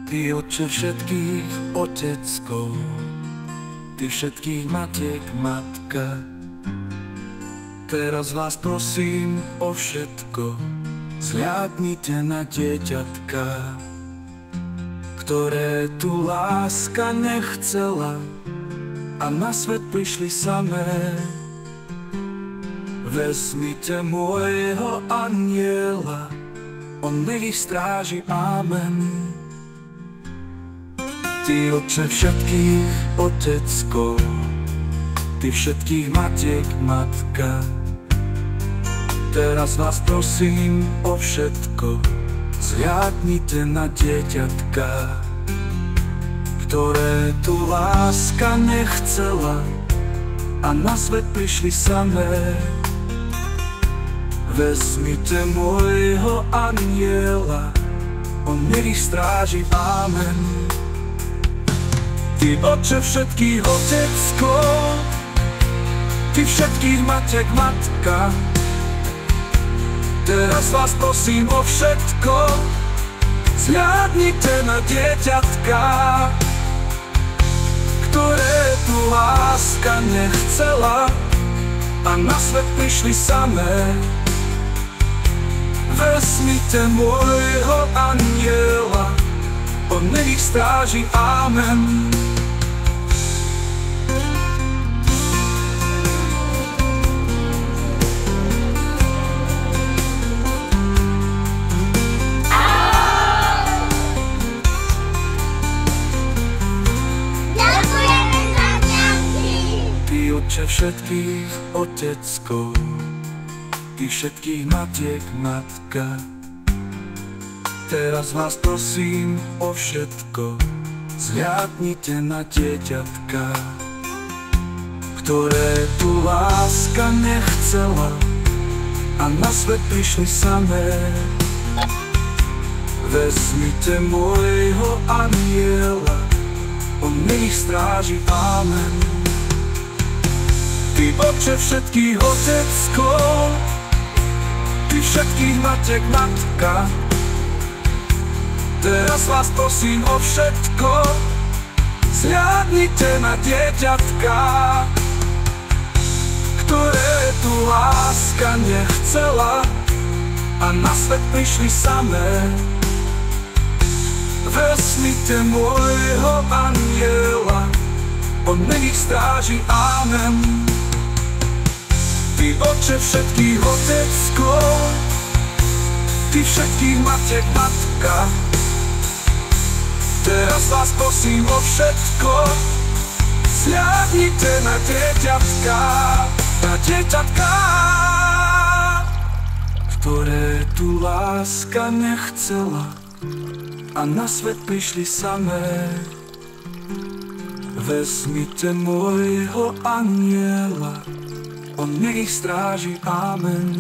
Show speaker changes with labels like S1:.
S1: Ty Otče všetkých oteckov, Ty všetkých matiek matka, teraz vás prosím o všetko, zhliadnite na dieťatka, ktoré tu láska nechcela a na svet prišli samé. Vezmite môjho anjela, on nech ich stráži, amen. Ty Otče všetkých oteckov, Ty všetkých matiek matka, teraz vás prosím o všetko, zhliadnite na dieťatka, ktoré tu láska nechcela a na svet prišli samé. Vezmite môjho anjela, on nech ich stráži, amen. Ty Otče všetkých oteckov, Ty všetkých matiek matka, teraz vás prosím o všetko, zhliadnite na dieťatka, ktoré tu láska nechcela a na svet prišli samé. Vezmite môjho anjela, on nech ich stráži, amen. Ty Otče všetkých oteckov, Ty všetkých matiek matka, teraz vás prosím o všetko, zhliadnite na dieťatka, ktoré tu láska nechcela a na svet prišli samé. Vezmite môjho anjela, on nech ich stráži, amen. Ty Otče všetkých oteckov, Ty všetkých matiek matka, teraz vás prosím o všetko, zhliadnite na dieťatka, ktoré tu láska nechcela a na svet prišli samé. Vezmite môjho anjela, on nech ich stráži, amen. Ty Otče všetkých oteckov, Ty všetkých matiek matka, teraz vás prosím o všetko, zhliadnite na dieťatka, ktoré tu láska nechcela a na svet prišli samé. Vezmite môjho anjela, on nech ich stráži, amen.